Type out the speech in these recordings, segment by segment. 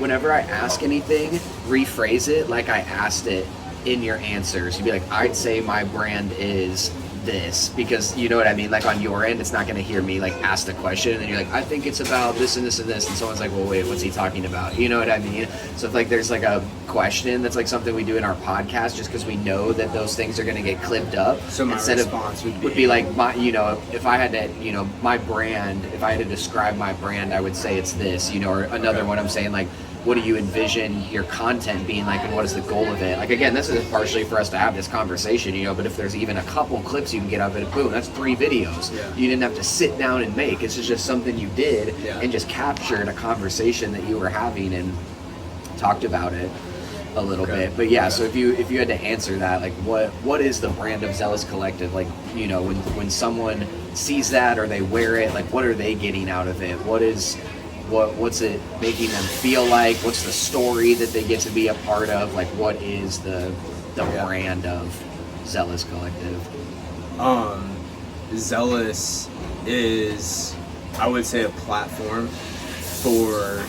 whenever I ask anything, rephrase it like I asked it in your answers. You'd be like, I'd say my brand is this, because you know what I mean, like on your end it's not going to hear me like ask the question and then you're like, I think it's about this and this and this, and someone's like, well wait, what's he talking about, you know what I mean? So if like there's like a question that's like something we do in our podcast, just because we know that those things are going to get clipped up, so my instead response would be like, my, you know, if I had to, you know, my brand, if I had to describe my brand, I would say it's this, you know, or another one I'm saying like, what do you envision your content being like, and what is the goal of it? Like, again, this is partially for us to have this conversation, you know, but if there's even a couple clips you can get up at, boom, that's 3 videos. Yeah. You didn't have to sit down and make. It's just something you did and just captured a conversation that you were having and talked about it a little bit. But yeah, so if you had to answer that, like what is the brand of Zealous Collective? Like, you know, when someone sees that or they wear it, like what are they getting out of it? What's it making them feel like? What's the story that they get to be a part of? Like, what is the brand of Zealous Collective? Zealous is, I would say, a platform for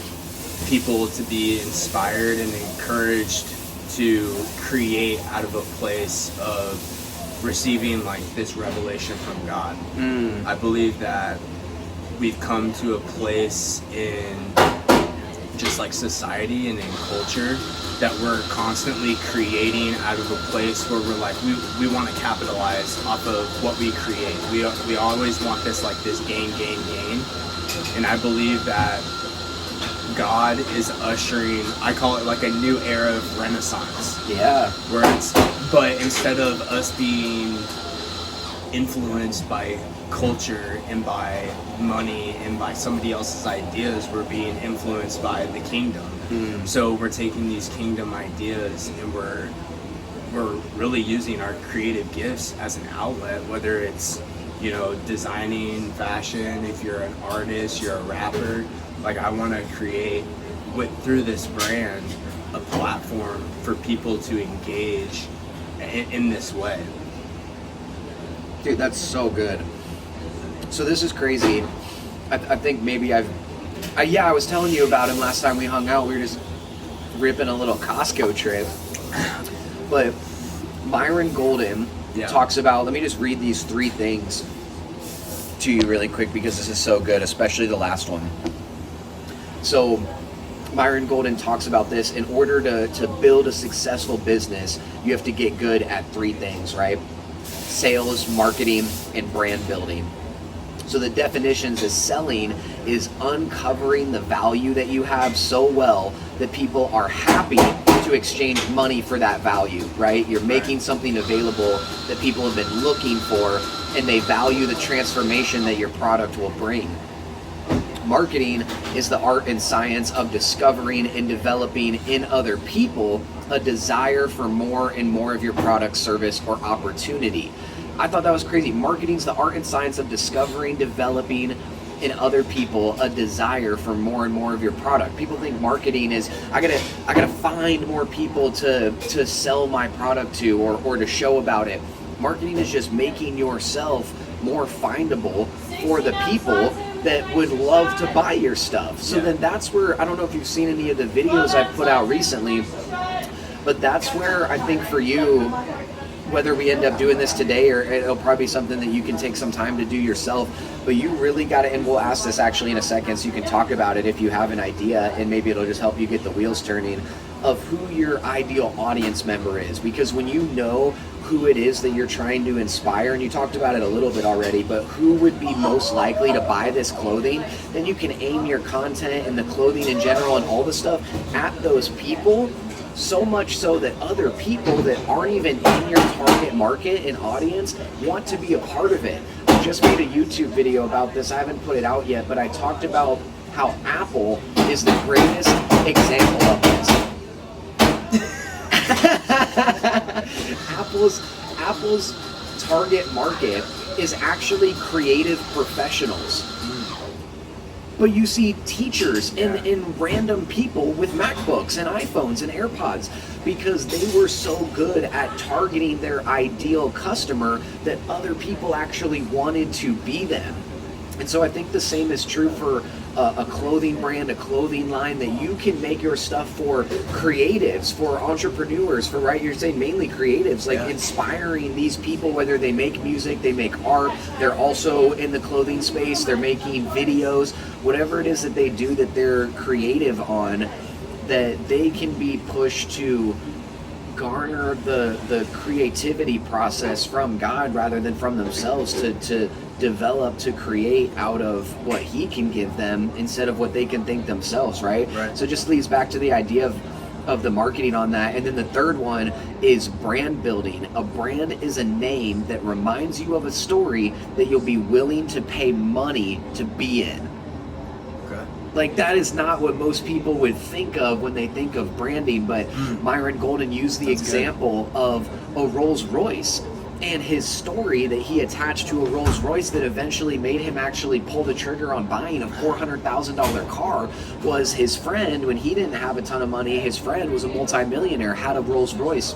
people to be inspired and encouraged to create out of a place of receiving like this revelation from God. I believe that we've come to a place in just like society and in culture that we're constantly creating out of a place where we're like, we want to capitalize off of what we create. We always want this gain. And I believe that God is ushering, I call it like a new era of renaissance. Yeah. But instead of us being influenced by culture and by money and by somebody else's ideas, we're being influenced by the kingdom. So we're taking these kingdom ideas and we're really using our creative gifts as an outlet, whether it's, you know, designing, fashion, if you're an artist, you're a rapper. Like, I want to create through this brand a platform for people to engage in this way. Dude, that's so good. So this is crazy. I think maybe I was telling you about him last time we hung out. We were just ripping a little Costco trip. But Myron Golden talks about, let me just read these 3 things to you really quick because this is so good, especially the last one. So Myron Golden talks about this. In order to build a successful business, you have to get good at 3 things, right? Sales, marketing, and brand building. So the definitions is selling is uncovering the value that you have so well that people are happy to exchange money for that value, right? You're making something available that people have been looking for, and they value the transformation that your product will bring. Marketing is the art and science of discovering and developing in other people a desire for more and more of your product, service, or opportunity. I thought that was crazy. Marketing's the art and science of discovering, developing in other people a desire for more and more of your product. People think marketing is, I gotta find more people to sell my product to or to show about it. Marketing is just making yourself more findable for the people that would love to buy your stuff. So then that's where, I don't know if you've seen any of the videos I've put out recently, but that's where I think for you, whether we end up doing this today or it'll probably be something that you can take some time to do yourself, but you really got to, and we'll ask this actually in a second so you can talk about it if you have an idea, and maybe it'll just help you get the wheels turning of who your ideal audience member is. Because when you know who it is that you're trying to inspire, and you talked about it a little bit already, but who would be most likely to buy this clothing, then you can aim your content and the clothing in general and all the stuff at those people, so much so that other people that aren't even in your target market and audience want to be a part of it. I just made a YouTube video about this. I haven't put it out yet, but I talked about how Apple is the greatest example of this. Apple's target market is actually creative professionals. But you see teachers and random people with MacBooks and iPhones and AirPods because they were so good at targeting their ideal customer that other people actually wanted to be them. And so I think the same is true for a clothing brand, a clothing line, that you can make your stuff for creatives, for entrepreneurs, for, right, you're saying mainly creatives, like inspiring these people, whether they make music, they make art, they're also in the clothing space, they're making videos, whatever it is that they do that they're creative on, that they can be pushed to garner the creativity process from God rather than from themselves, to develop, to create out of what he can give them instead of what they can think themselves, right? So it just leads back to the idea of the marketing on that. And then the third one is brand building. A brand is a name that reminds you of a story that you'll be willing to pay money to be in. Like, that is not what most people would think of when they think of branding, but Myron Golden used the example of a Rolls Royce and his story that he attached to a Rolls Royce that eventually made him actually pull the trigger on buying a $400,000 car. Was his friend, when he didn't have a ton of money, his friend was a multimillionaire, had a Rolls Royce.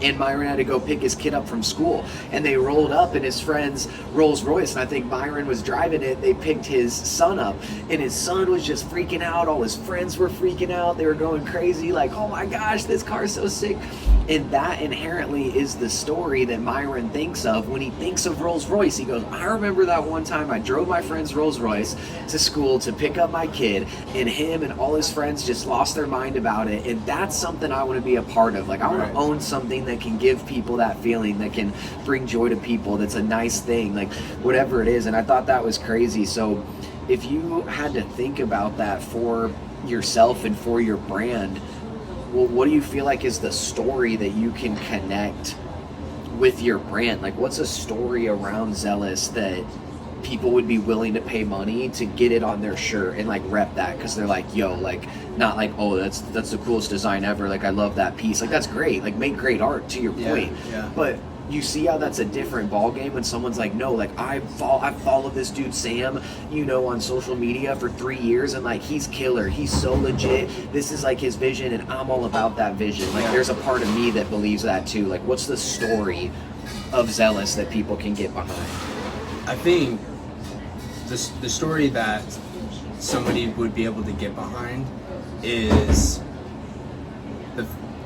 And Myron had to go pick his kid up from school, and they rolled up in his friend's Rolls Royce, and I think Myron was driving it. They picked his son up, and his son was just freaking out. All his friends were freaking out. They were going crazy, like, oh my gosh, this car's so sick. And that inherently is the story that Myron thinks of when he thinks of Rolls Royce. He goes, I remember that one time I drove my friend's Rolls Royce to school to pick up my kid, and him and all his friends just lost their mind about it. And that's something I want to be a part of. Like, I want to own something that can give people that feeling, that can bring joy to people, that's a nice thing, like whatever it is. And I thought that was crazy. So if you had to think about that for yourself and for your brand, well, what do you feel like is the story that you can connect with your brand? Like, what's a story around Zealous that people would be willing to pay money to get it on their shirt and like rep that, because they're like, yo, like, not like, oh, that's the coolest design ever, like I love that piece, like that's great, like make great art, to your point. But you see how that's a different ball game when someone's like, no, like I've followed this dude Sam, you know, on social media for 3 years, and like he's killer, he's so legit, this is like his vision, and I'm all about that vision. Like there's a part of me that believes that too. Like, what's the story of Zealous that people can get behind? I think the story that somebody would be able to get behind is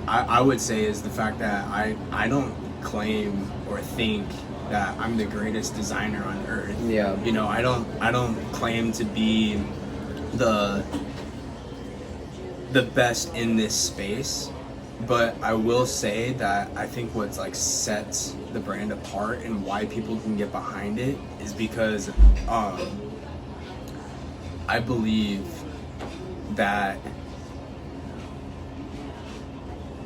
I would say is the fact that I don't claim or think that I'm the greatest designer on earth. Yeah. You know, I don't claim to be the best in this space, but I will say that I think what's like sets the brand apart and why people can get behind it is because I believe that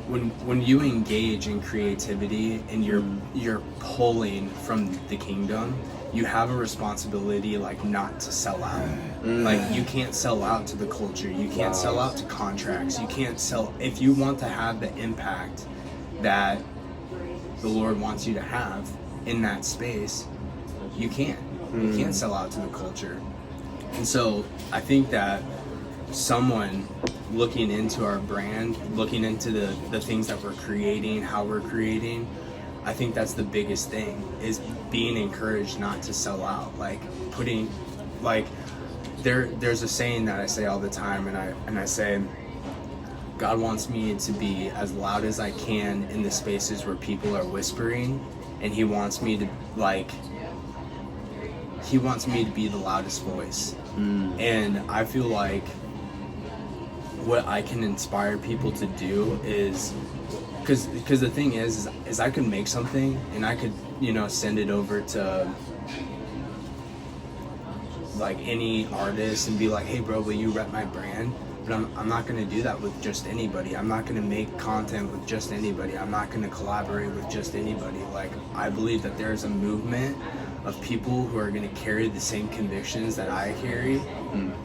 when you engage in creativity and you're pulling from the kingdom, you have a responsibility like not to sell out. Like you can't sell out to the culture, you can't sell out to contracts, you can't sell, if you want to have the impact that the Lord wants you to have in that space, you can't sell out to the culture. And so I think that someone looking into our brand, looking into the things that we're creating, how we're creating, I think that's the biggest thing, is being encouraged not to sell out. Like putting, like there's a saying that I say all the time, and I say, God wants me to be as loud as I can in the spaces where people are whispering, and he wants me to be the loudest voice. And I feel like what I can inspire people to do is, because the thing is I could make something and I could, you know, send it over to like any artist and be like, hey bro, will you rep my brand? But I'm not going to do that with just anybody. I'm not going to make content with just anybody. I'm not going to collaborate with just anybody. Like, I believe that there's a movement of people who are going to carry the same convictions that I carry,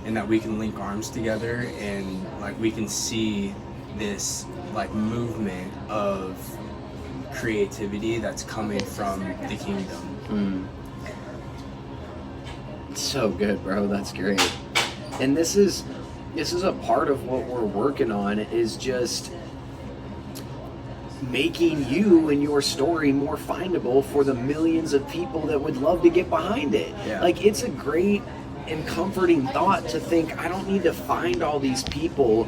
and that we can link arms together, and like we can see this like movement of creativity that's coming from the kingdom. So good, bro. That's great. And this is a part of what we're working on, is just making you and your story more findable for the millions of people that would love to get behind it. Like, it's a great and comforting thought to think I don't need to find all these people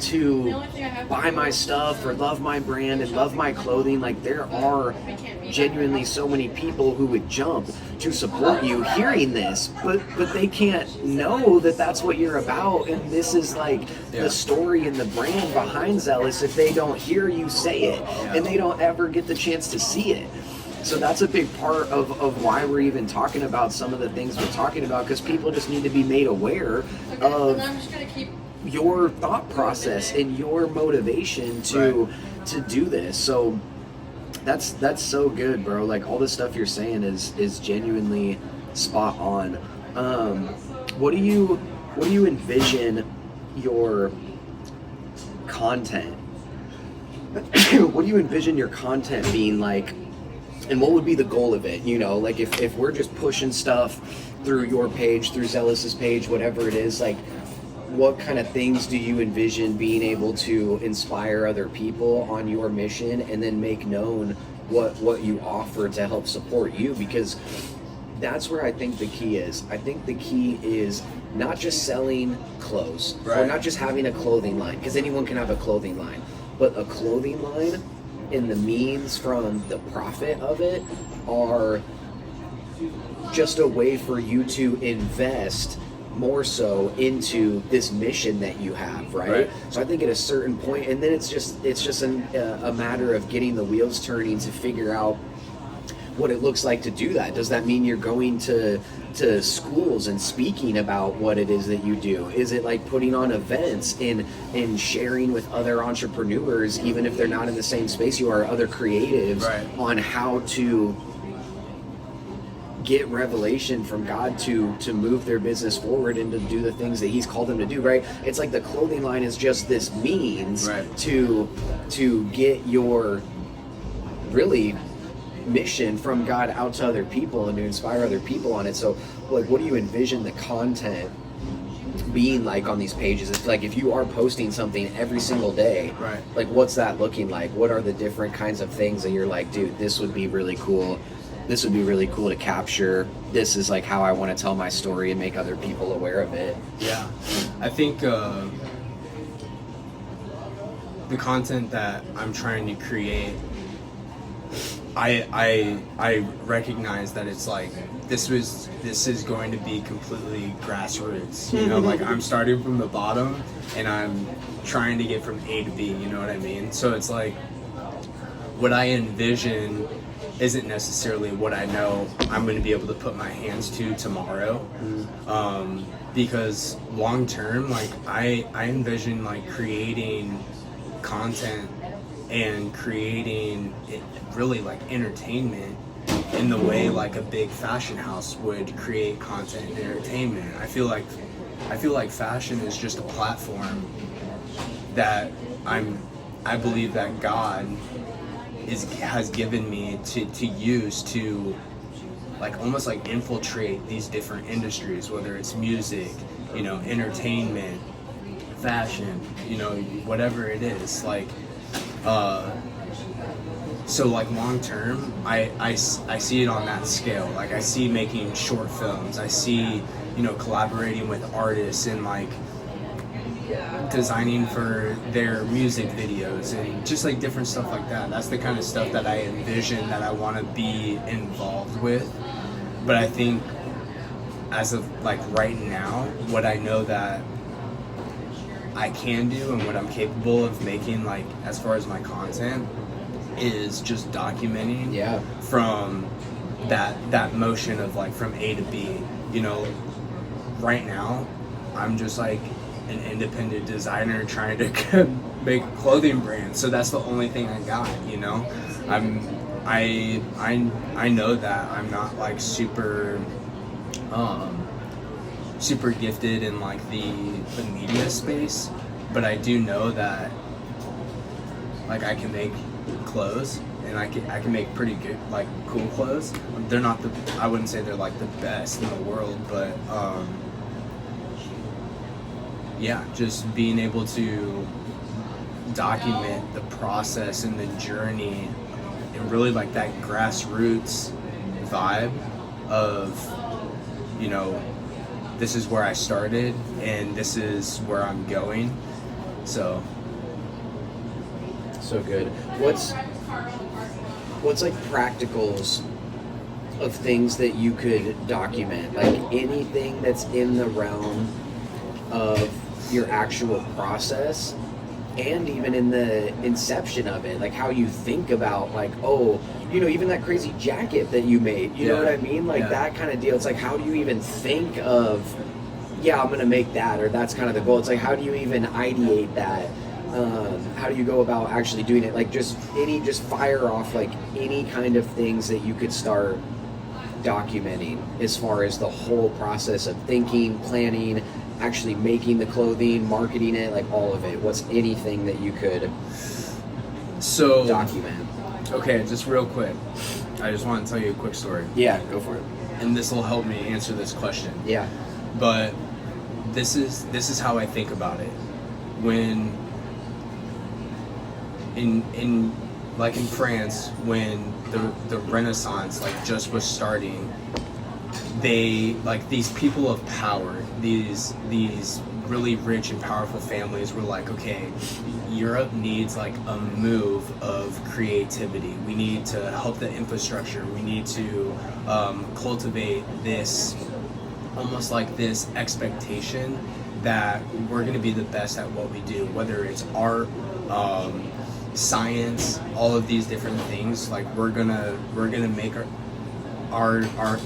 to buy my stuff or love my brand and love my clothing. Like, there are genuinely so many people who would jump to support you hearing this, but they can't know that that's what you're about, and this is like the story and the brand behind Zealous if they don't hear you say it, and they don't ever get the chance to see it. So that's a big part of why we're even talking about some of the things we're talking about, because people just need to be made aware of your thought process and your motivation to do this. So that's so good, bro. Like, all the stuff you're saying is genuinely spot on. What do you envision your content? What do you envision your content being like? And what would be the goal of it? You know, like if we're just pushing stuff through your page, through Zealous's page, whatever it is, like, what kind of things do you envision being able to inspire other people on your mission, and then make known what you offer to help support you? Because that's where I think the key is. I think the key is not just selling clothes, or not just having a clothing line, because anyone can have a clothing line, but a clothing line and the means from the profit of it are just a way for you to invest more so into this mission that you have, right? So I think at a certain point, and then it's just a matter of getting the wheels turning to figure out what it looks like to do that. Does that mean you're going to schools and speaking about what it is that you do? Is it like putting on events and sharing with other entrepreneurs, even if they're not in the same space you are, other creatives, on how to get revelation from God to move their business forward and to do the things that he's called them to do, right? It's like the clothing line is just this means to get your really mission from God out to other people and to inspire other people on it. So, like, what do you envision the content being like on these pages? It's like, if you are posting something every single day, like, what's that looking like? What are the different kinds of things that you're like, dude, this would be really cool. This would be really cool to capture. This is like how I want to tell my story and make other people aware of it. Yeah. I think the content that I'm trying to create, I recognize that it's like this is going to be completely grassroots. You know, like, I'm starting from the bottom and I'm trying to get from A to B, you know what I mean? So it's like, what I envision isn't necessarily what I know I'm going to be able to put my hands to tomorrow. Because long term, like, I envision like creating content and creating really like entertainment in the way like a big fashion house would create content and entertainment. I feel like fashion is just a platform that I believe that God has given me to use to, like, almost like infiltrate these different industries, whether it's music, you know, entertainment, fashion, you know, whatever it is. Like, so like long term, I see it on that scale. Like, I see making short films. I see, you know, collaborating with artists and like designing for their music videos and just like different stuff like that. That's the kind of stuff that I envision that I want to be involved with. But I think as of like right now, what I know that I can do and what I'm capable of making, like, as far as my content, is just documenting from that motion of like from A to B. You know, right now I'm just like an independent designer trying to make a clothing brand, so that's the only thing I got, you know. I know that I'm not like super gifted in like the media space, but I do know that like I can make clothes and I can make pretty good, like, cool clothes. They're not I wouldn't say they're like the best in the world, but yeah, just being able to document the process and the journey and really like that grassroots vibe of, you know, this is where I started and this is where I'm going. So good. What's like practicals of things that you could document? Like anything that's in the realm of your actual process, and even in the inception of it, like how you think about, like, oh, you know, even that crazy jacket that you made, you know what I mean? Like that kind of deal. It's like, how do you even think of, yeah, I'm gonna make that, or that's kind of the goal. It's like, how do you even ideate that? How do you go about actually doing it? Like just fire off like any kind of things that you could start documenting as far as the whole process of thinking, planning, actually making the clothing, marketing it, like all of it. What's anything that you could document? Okay, just real quick. I just want to tell you a quick story. Yeah, go for it. And this will help me answer this question. Yeah. But this is how I think about it. When in France, when the Renaissance like just was starting, they, like, these people of power, these really rich and powerful families were like, okay, Europe needs like a move of creativity. We need to help the infrastructure. We need to cultivate this, almost like this expectation that we're going to be the best at what we do, whether it's art, science, all of these different things. Like we're gonna make our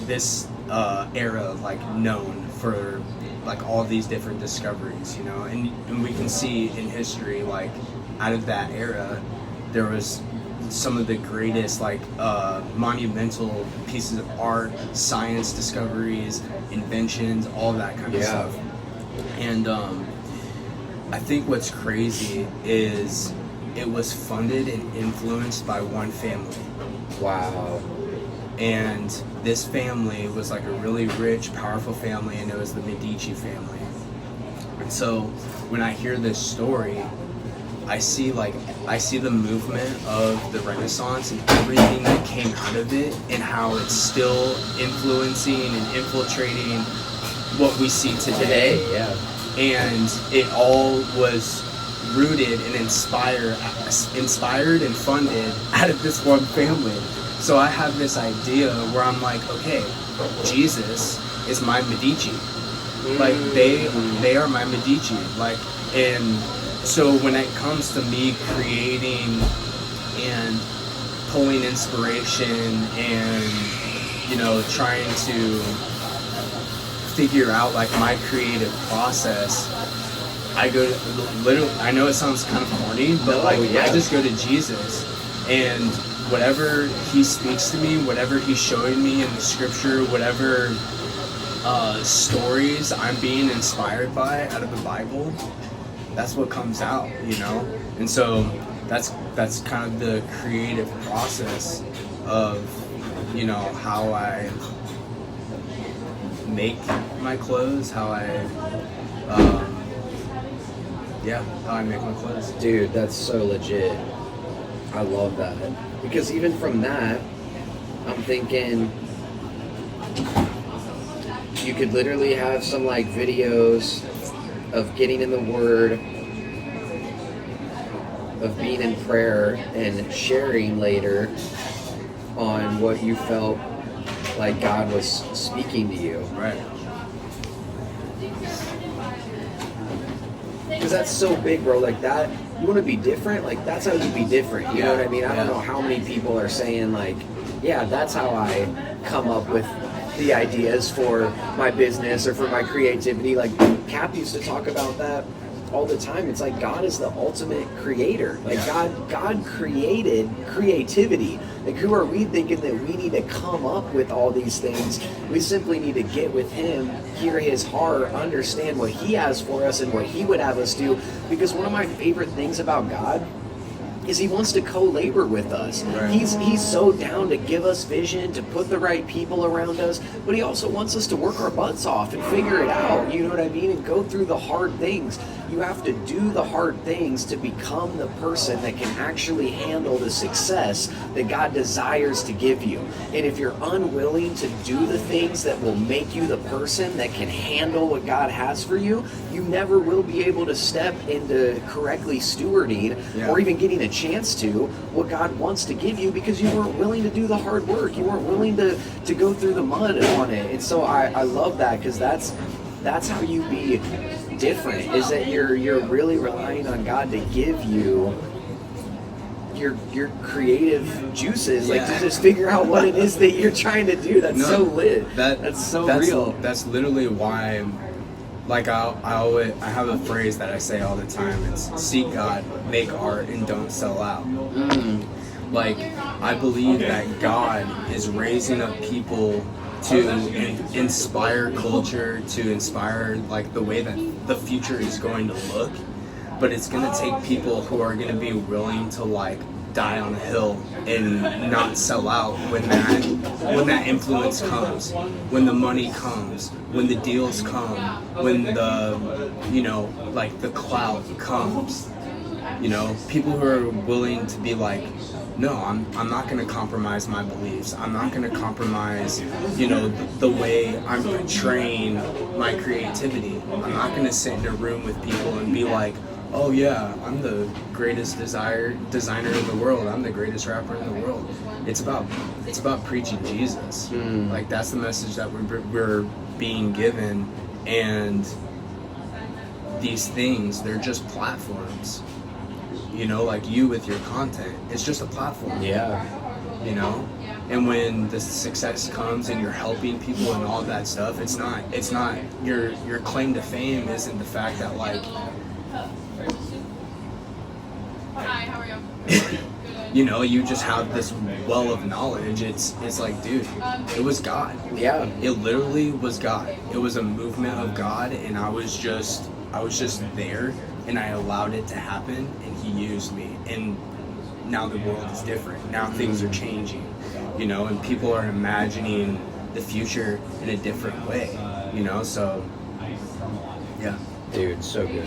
this era like known for like all these different discoveries, you know, and we can see in history, like out of that era there was some of the greatest like monumental pieces of art, science discoveries, inventions, all that kind of stuff. And I think what's crazy is it was funded and influenced by one family. Wow. And this family was like a really rich, powerful family, and it was the Medici family. And so when I hear this story, I see the movement of the Renaissance and everything that came out of it, and how it's still influencing and infiltrating what we see today. Yeah. And it all was rooted and inspired and funded out of this one family. So I have this idea where I'm like, okay, Jesus is my Medici. Like they are my Medici. Like, and so when it comes to me creating and pulling inspiration and, you know, trying to figure out like my creative process, I go to, literally, I know it sounds kind of corny, but I just go to Jesus, and whatever he speaks to me, whatever he's showing me in the scripture, whatever stories I'm being inspired by out of the Bible, that's what comes out, you know? And so that's kind of the creative process of, you know, how I make my clothes, how I make my clothes. Dude, that's so legit. I love that. Because even from that, I'm thinking you could literally have some like videos of getting in the Word, of being in prayer, and sharing later on what you felt like God was speaking to you. Right. Because that's so big, bro. Like that, you want to be different? Like that's how you be different. You know what I mean? I don't know how many people are saying like, yeah, that's how I come up with the ideas for my business or for my creativity. Like Cap used to talk about that all the time. It's like God is the ultimate creator. Like God created creativity. Like who are we thinking that we need to come up with all these things? We simply need to get with him, hear his heart, understand what he has for us and what he would have us do. Because one of my favorite things about God is he wants to co-labor with us. Right. He's so down to give us vision, to put the right people around us, but he also wants us to work our butts off and figure it out, you know what I mean, and go through the hard things. You have to do the hard things to become the person that can actually handle the success that God desires to give you. And if you're unwilling to do the things that will make you the person that can handle what God has for you, you never will be able to step into correctly stewarding or even getting a chance to what God wants to give you, because you weren't willing to do the hard work. You weren't willing to go through the mud on it. And so I love that, because that's how you be different, is that you're really relying on God to give you your creative juices, like to just figure out what it is that you're trying to do. That's so lit. That's so real. That's literally why, like, I have a phrase that I say all the time. It's seek God, make art, and don't sell out. Like, I believe that God is raising up people to inspire culture, to inspire like the way that the future is going to look, but it's going to take people who are going to be willing to like die on a hill and not sell out when that influence comes, when the money comes, when the deals come, when the, you know, like the clout comes. You know, people who are willing to be like, no, I'm not going to compromise my beliefs. I'm not going to compromise, you know, the way I'm portraying my creativity. I'm not going to sit in a room with people and be like, oh yeah, I'm the greatest designer in the world. I'm the greatest rapper in the world. It's about preaching Jesus. Like, that's the message that we're being given. And these things, they're just platforms. You know, like you with your content, it's just a platform. Yeah. You know, and when the success comes and you're helping people and all that stuff, it's not your claim to fame isn't the fact that like. Hi, how are you? You know, you just have this well of knowledge. It's like, dude, it was God. Yeah. It literally was God. It was a movement of God, and I was just there, and I allowed it to happen, and He used me. And now the world is different. Now things are changing, you know, and people are imagining the future in a different way, you know. So, yeah, dude, so good.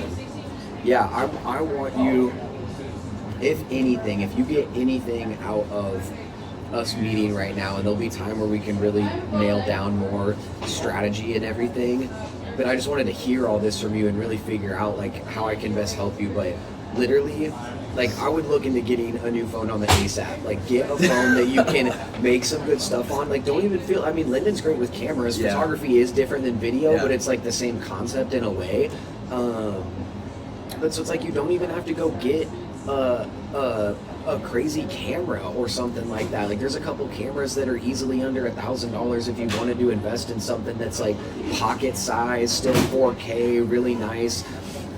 Yeah, I want you. If anything, if you get anything out of us meeting right now, and there'll be time where we can really nail down more strategy and everything, but I just wanted to hear all this from you and really figure out like how I can best help you. But literally, like, I would look into getting a new phone on the ASAP. Like, get a phone that you can make some good stuff on. Like, don't even feel, I mean, Lyndon's great with cameras. Yeah. Photography is different than video, but it's like the same concept in a way. But so it's like you don't even have to go get a crazy camera or something like that. Like, there's a couple cameras that are easily under $1,000 if you wanted to invest in something that's like pocket size, still 4K, really nice,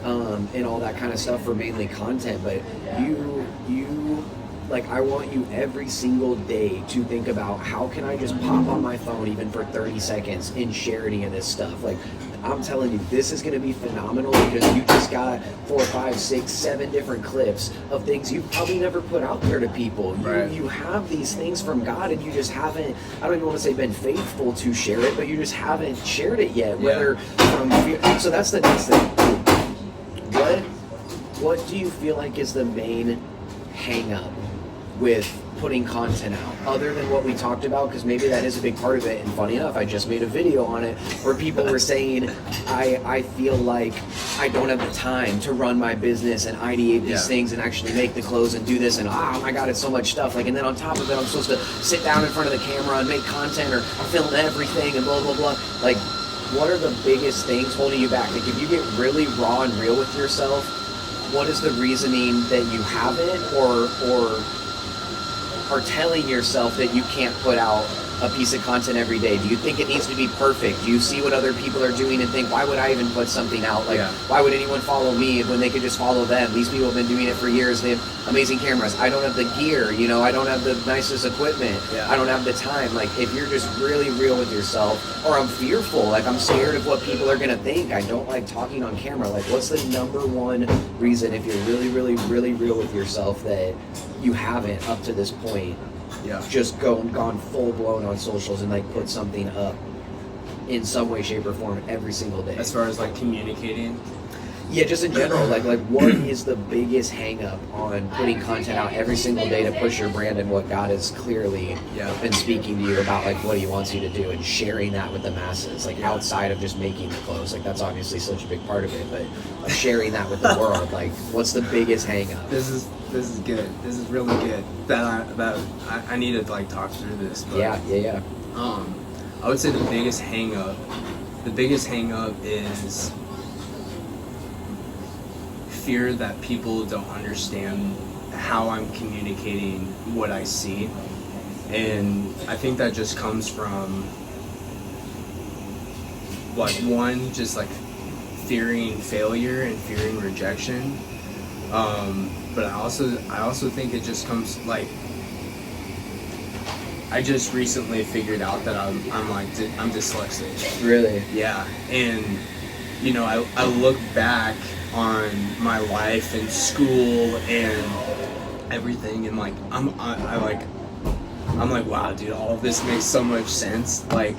and all that kind of stuff for mainly content. But you like, I want you every single day to think about, how can I just pop on my phone even for 30 seconds and share any of this stuff? Like, I'm telling you, this is going to be phenomenal, because you just got 4, 5, 6, 7 different clips of things you've probably never put out there to people. Right. You have these things from God, and you just haven't, I don't even want to say been faithful to share it, but you just haven't shared it yet. Whether from fear. So that's the next thing. What do you feel like is the main hang up with putting content out, other than what we talked about? Because maybe that is a big part of it. And funny enough, I just made a video on it where people were saying, I feel like I don't have the time to run my business and ideate these things and actually make the clothes and do this, and oh my god, it's so much stuff. Like, and then on top of it, I'm supposed to sit down in front of the camera and make content or film everything and blah blah blah. Like, what are the biggest things holding you back? Like, if you get really raw and real with yourself, what is the reasoning that you haven't, or are telling yourself that you can't put out a piece of content every day? Do you think it needs to be perfect? Do you see what other people are doing and think, why would I even put something out? Like, why would anyone follow me when they could just follow them? These people have been doing it for years. They have amazing cameras. I don't have the gear, you know, I don't have the nicest equipment. I don't have the time. Like, if you're just really real with yourself, or I'm fearful, like I'm scared of what people are gonna think, I don't like talking on camera. Like, what's the number one reason, if you're really, really, really real with yourself, that you haven't up to this point just gone full blown on socials and like put something up in some way, shape, or form every single day? As far as like communicating, Yeah, just in general, like what is the biggest hang up on putting content out every single day to push your brand and what God has clearly been speaking to you about, like what he wants you to do, and sharing that with the masses, like outside of just making the clothes. Like that's obviously such a big part of it, but sharing that with the world, like what's the biggest hang up? This is good. This is really good. I need to like talk through this. But, Yeah. I would say the biggest hang up is fear that people don't understand how I'm communicating what I see. And I think that just comes from like one, just like fearing failure and fearing rejection. But I also think it just comes like, I just recently figured out that I'm dyslexic. Really? Yeah, and you know, I look back on my life and school and everything, and like I'm like, wow, dude, all of this makes so much sense. Like,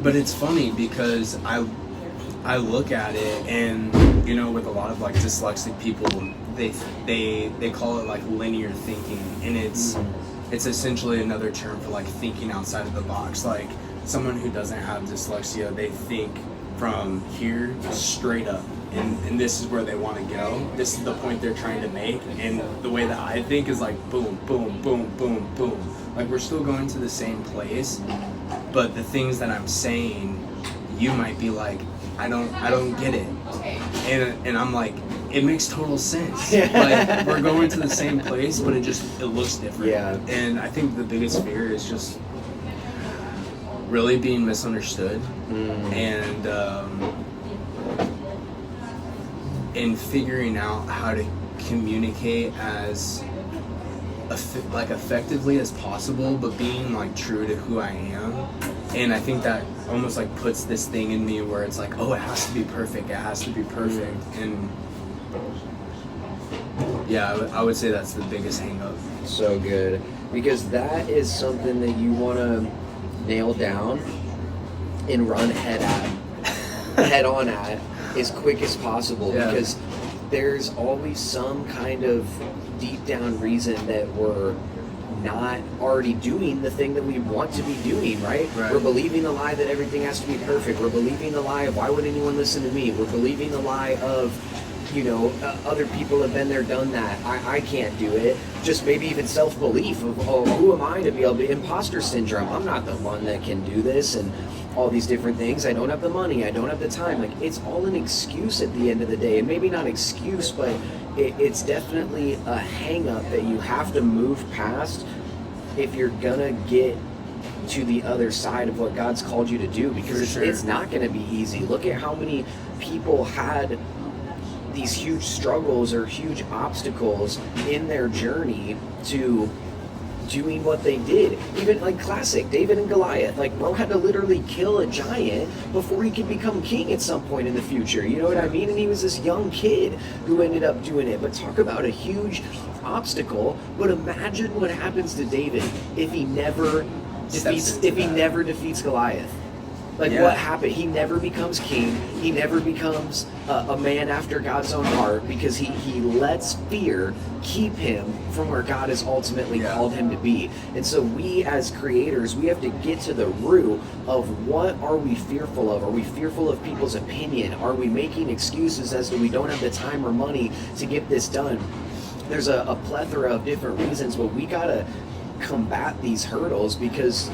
but it's funny because I look at it, and you know, with a lot of like dyslexic people, they call it like linear thinking, and it's essentially another term for like thinking outside of the box. Like someone who doesn't have dyslexia, they think from here straight up, and this is where they want to go. This is the point they're trying to make, and the way that I think is like boom, boom, boom, boom, boom. Like we're still going to the same place, but the things that I'm saying, you might be like, I don't get it, and I'm like, it makes total sense. Like we're going to the same place, but it looks different. Yeah. And I think the biggest fear is just really being misunderstood, and figuring out how to communicate as effectively as possible, but being like true to who I am. And I think that almost like puts this thing in me where it's like, oh, it has to be perfect. It has to be perfect. And yeah, I would say that's the biggest hang up. So good, because that is something that you want to nail down and run head on at as quick as possible, because there's always some kind of deep down reason that we're not already doing the thing that we want to be doing, right? We're believing the lie that everything has to be perfect. We're believing the lie of why would anyone listen to me? We're believing the lie of, you know, other people have been there, done that. I can't do it. Just maybe even self-belief of, oh, who am I to be able to, imposter syndrome. I'm not the one that can do this, and all these different things. I don't have the money. I don't have the time. Like, it's all an excuse at the end of the day. And maybe not excuse, but it's definitely a hang up that you have to move past if you're gonna get to the other side of what God's called you to do, because it's not gonna be easy. Look at how many people had these huge struggles or huge obstacles in their journey to doing what they did. Even like classic David and Goliath, like bro had to literally kill a giant before he could become king at some point in the future, you know what I mean? And he was this young kid who ended up doing it. But talk about a huge obstacle. But imagine what happens to David if he never defeats Goliath. Like, what happened? He never becomes king. He never becomes a man after God's own heart, because he lets fear keep him from where God has ultimately called him to be. And so we as creators, we have to get to the root of what are we fearful of? Are we fearful of people's opinion? Are we making excuses as to we don't have the time or money to get this done? There's a plethora of different reasons, but we gotta combat these hurdles, because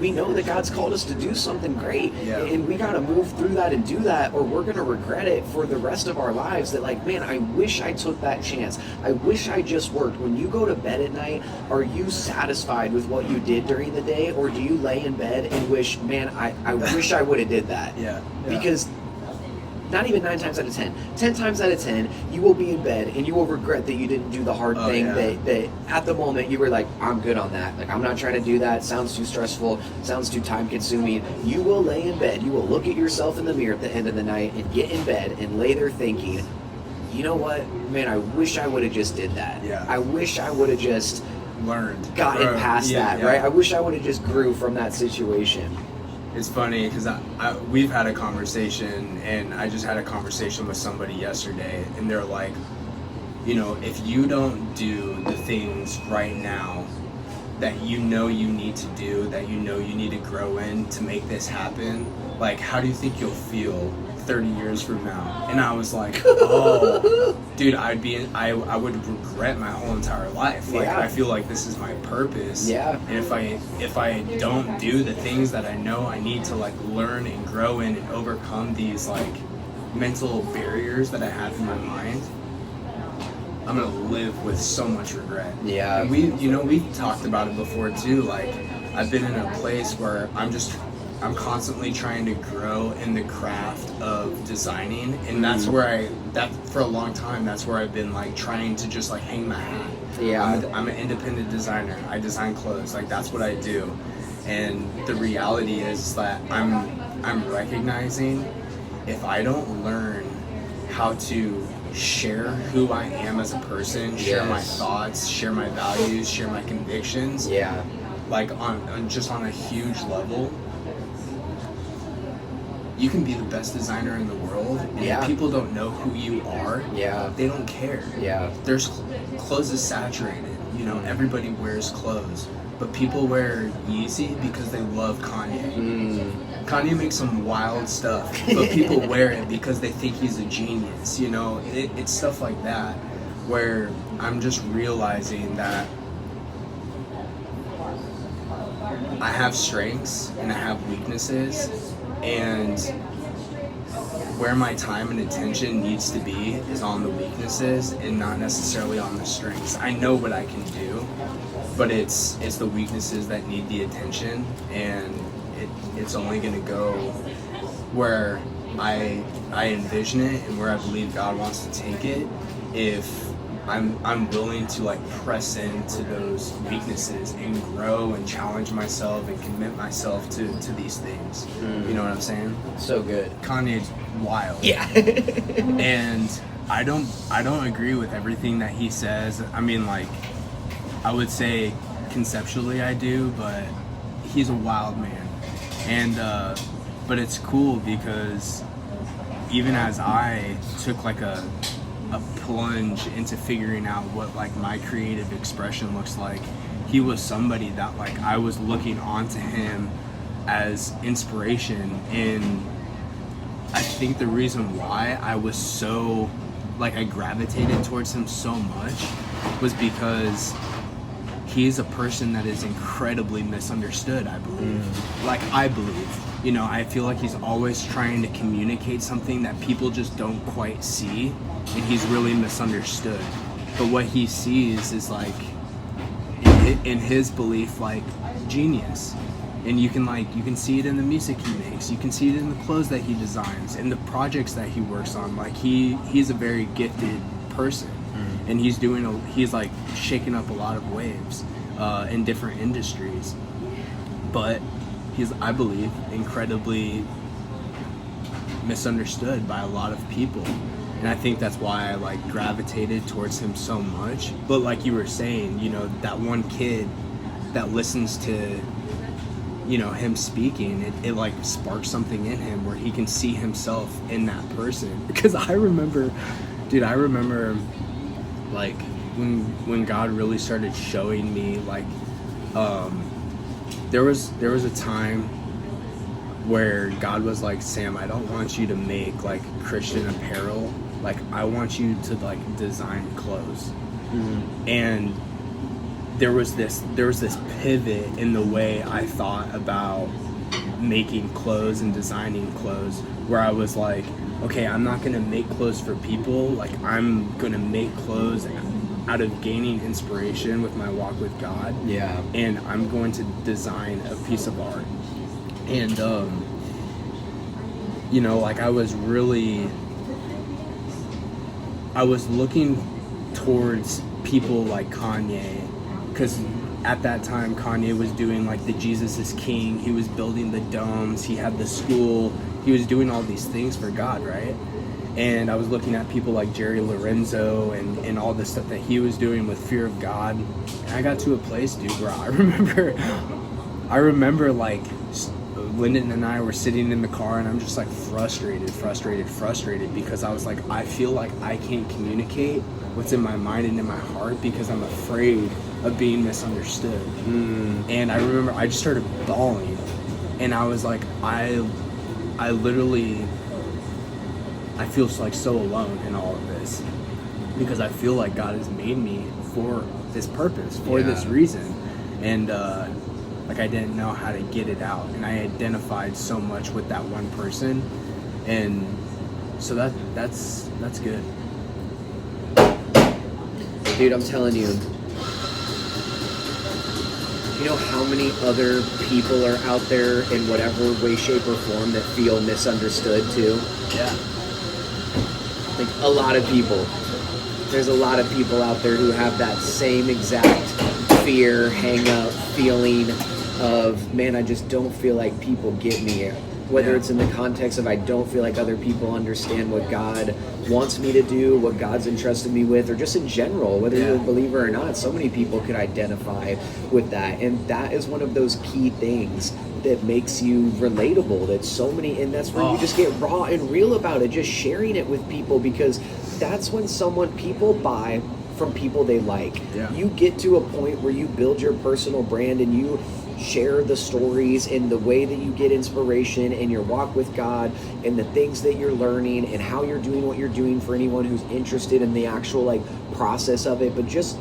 we know that God's called us to do something great, and we got to move through that and do that, or we're going to regret it for the rest of our lives. That like, man, I wish I took that chance. I wish I just worked. When you go to bed at night, are you satisfied with what you did during the day, or do you lay in bed and wish, man, I wish I would have did that? Because not even 9 times out of 10, 10 times out of 10, you will be in bed and you will regret that you didn't do the hard thing that at the moment you were like, I'm good on that. Like, I'm not trying to do that. Sounds too stressful. Sounds too time consuming. You will lay in bed. You will look at yourself in the mirror at the end of the night and get in bed and lay there thinking, you know what, man, I wish I would have just did that. I wish I would have just gotten past that, right? I wish I would have just grew from that situation. It's funny because we've had a conversation, and I just had a conversation with somebody yesterday, and they're like, you know, if you don't do the things right now that you know you need to do, that you know you need to grow in to make this happen, like, how do you think you'll feel 30 years from now? And I was like, oh, dude, I would regret my whole entire life. Like, I feel like this is my purpose. Yeah. And if I don't do the things that I know I need to, like, learn and grow in and overcome these, like, mental barriers that I have in my mind, I'm gonna live with so much regret. Yeah. And we've talked about it before too. Like, I've been in a place where I'm constantly trying to grow in the craft of designing, and that's where for a long time, that's where I've been, like, trying to just, like, hang my hat. Yeah. I'm an independent designer. I design clothes. Like, that's what I do. And the reality is that I'm recognizing if I don't learn how to share who I am as a person, share my thoughts, share my values, share my convictions, like on a huge level, you can be the best designer in the world, and if people don't know who you are, they don't care. There's clothes is saturated, you know, everybody wears clothes, but people wear Yeezy because they love Kanye. Kanye makes some wild stuff, but people wear it because they think he's a genius, you know? It's stuff like that where I'm just realizing that I have strengths and I have weaknesses, and where my time and attention needs to be is on the weaknesses and not necessarily on the strengths. I know what I can do, but it's the weaknesses that need the attention, and it's only going to go where I envision it and where I believe God wants to take it if I'm willing to, like, press into those weaknesses and grow and challenge myself and commit myself to these things. You know what I'm saying? So good. Kanye's wild. Yeah. And I don't agree with everything that he says. I mean, like, I would say conceptually I do, but he's a wild man. And but it's cool because even as I took, like, a plunge into figuring out what, like, my creative expression looks like, he was somebody that, like, I was looking onto him as inspiration. And I think the reason why I was so, like, I gravitated towards him so much was because he's a person that is incredibly misunderstood, I believe. Like, I believe. You know, I feel like he's always trying to communicate something that people just don't quite see, and he's really misunderstood. But what he sees is, like, in his belief, like, genius. And you can see it in the music he makes. You can see it in the clothes that he designs, in the projects that he works on. Like, he's a very gifted person. And he's like shaking up a lot of waves in different industries, but he's, I believe, incredibly misunderstood by a lot of people, and I think that's why I, like, gravitated towards him so much. But like you were saying, you know, that one kid that listens to, you know, him speaking, it like sparks something in him where he can see himself in that person. Because I remember like when God really started showing me, like, there was a time where God was like, Sam, I don't want you to make, like, Christian apparel. Like, I want you to, like, design clothes. And there was this pivot in the way I thought about making clothes and designing clothes, where I was like, okay, I'm not gonna make clothes for people. Like, I'm gonna make clothes out of gaining inspiration with my walk with God. Yeah. And I'm going to design a piece of art. And you know, like, I was looking towards people like Kanye, because at that time Kanye was doing, like, the Jesus is King. He was building the domes. He had the school. He was doing all these things for God, right? And I was looking at people like Jerry Lorenzo and all the stuff that he was doing with fear of God. And I got to a place, dude, where I remember like Lyndon and I were sitting in the car, and I'm just like frustrated because I was like, I feel like I can't communicate what's in my mind and in my heart because I'm afraid of being misunderstood. And I remember I just started bawling, and I was like, I literally, I feel like so alone in all of this because I feel like God has made me for this purpose, for this reason. And like I didn't know how to get it out, and I identified so much with that one person, and so that's good. Dude, I'm telling you, you know how many other people are out there in whatever way, shape, or form that feel misunderstood too? Yeah. Like a lot of people. There's a lot of people out there who have that same exact fear, hang up, feeling of, man, I just don't feel like people get me. Whether it's in the context of I don't feel like other people understand what God wants me to do, what God's entrusted me with, or just in general, whether you're a believer or not, so many people could identify with that. And that is one of those key things that makes you relatable. That's so many, and that's where you just get raw and real about it, just sharing it with people, because that's when people buy from people they like. You get to a point where you build your personal brand and you share the stories and the way that you get inspiration in your walk with God and the things that you're learning and how you're doing what you're doing for anyone who's interested in the actual like process of it. But just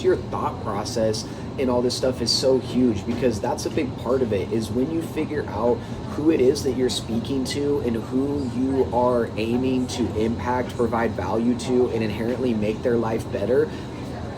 your thought process and all this stuff is so huge, because that's a big part of it, is when you figure out who it is that you're speaking to and who you are aiming to impact, provide value to, and inherently make their life better,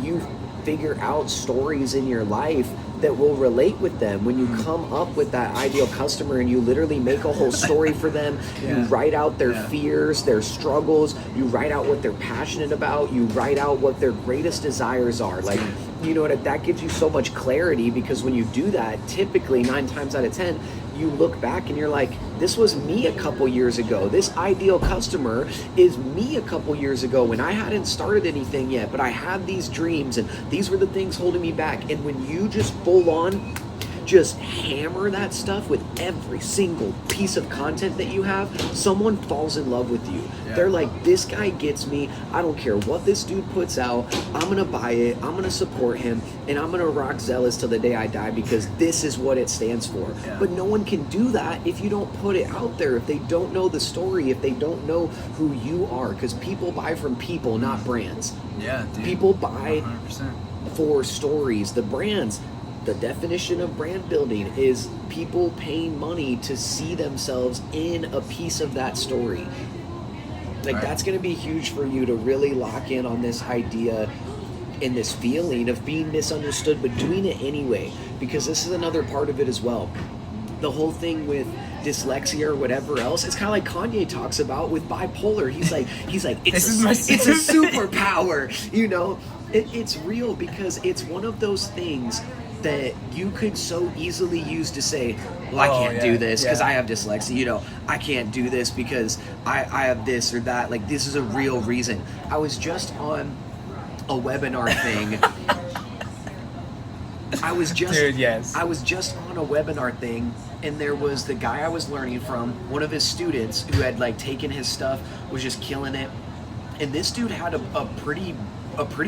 you figure out stories in your life that will relate with them. When you come up with that ideal customer and you literally make a whole story for them, you write out their fears, their struggles, you write out what they're passionate about, you write out what their greatest desires are. Like, you know, that gives you so much clarity, because when you do that, typically 9 times out of 10, you look back and you're like, this was me a couple years ago. This ideal customer is me a couple years ago when I hadn't started anything yet, but I had these dreams and these were the things holding me back. And when you just full on just hammer that stuff with every single piece of content that you have, someone falls in love with you. They're like, this guy gets me. I don't care what this dude puts out. I'm going to buy it. I'm going to support him. And I'm going to rock Zealous till the day I die, because this is what it stands for. But no one can do that if you don't put it out there, if they don't know the story, if they don't know who you are. Because people buy from people, not brands. Yeah, dude. People buy 100%. for stories. The brands, the definition of brand building is people paying money to see themselves in a piece of that story. Like, that's going to be huge for you to really lock in on this idea and this feeling of being misunderstood, but doing it anyway, because this is another part of it as well. The whole thing with dyslexia or whatever else, it's kind of like Kanye talks about with bipolar. He's like, it's a superpower, you know? It's real, because it's one of those things that you could so easily use to say, well, I can't do this because I have dyslexia, you know, I can't do this because I have this or that. Like, this is a real reason. I was just on a webinar thing. I was just on a webinar thing, and there was the guy I was learning from, one of his students who had like taken his stuff, was just killing it. And this dude had a pretty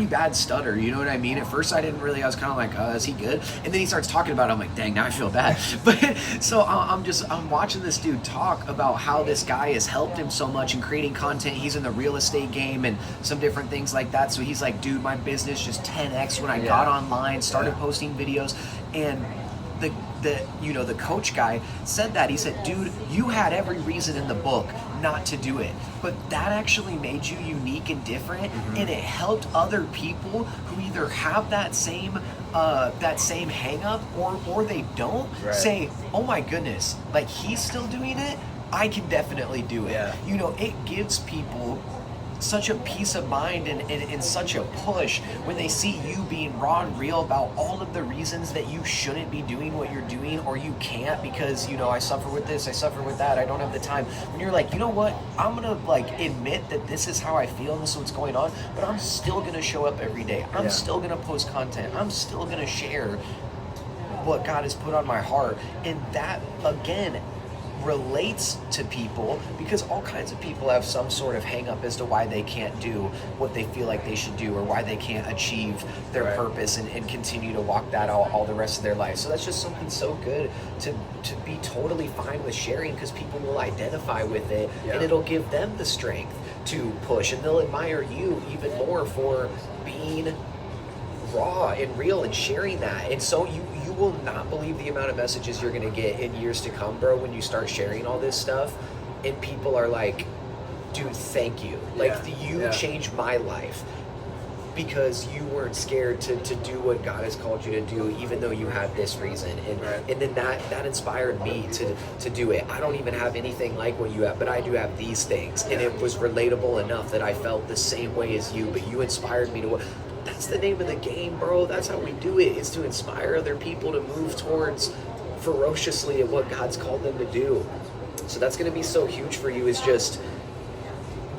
bad stutter, you know what I mean? At first I didn't really, I was kind of like, is he good? And then he starts talking about it, I'm like, dang, now I feel bad. But so I'm watching this dude talk about how this guy has helped him so much in creating content. He's in the real estate game and some different things like that. So he's like, dude, my business just 10x when I got online, started posting videos. And the coach guy said that. He said, dude, you had every reason in the book not to do it, but that actually made you unique and different, and it helped other people who either have that same hang up or they don't say, oh my goodness, like, he's still doing it, I can definitely do it. You know, it gives people such a peace of mind and such a push when they see you being raw and real about all of the reasons that you shouldn't be doing what you're doing, or you can't because, you know, I suffer with this, I suffer with that, I don't have the time. When you're like, you know what, I'm gonna like admit that this is how I feel and this is what's going on, but I'm still gonna show up every day. I'm still gonna post content. I'm still gonna share what God has put on my heart. And that, again, relates to people, because all kinds of people have some sort of hang up as to why they can't do what they feel like they should do, or why they can't achieve their purpose and continue to walk that all the rest of their life. So that's just something so good to be totally fine with sharing, because people will identify with it, and it'll give them the strength to push, and they'll admire you even more for being raw and real and sharing that. And so you will not believe the amount of messages you're going to get in years to come, bro, when you start sharing all this stuff and people are like, dude, thank you. Like, you changed my life because you weren't scared to do what God has called you to do, even though you had this reason. And then that inspired me to do it. I don't even have anything like what you have, but I do have these things. And it was relatable enough that I felt the same way as you, but you inspired me to... That's the name of the game, bro. That's how we do it, is to inspire other people to move towards ferociously at what God's called them to do. So that's going to be so huge for you, is just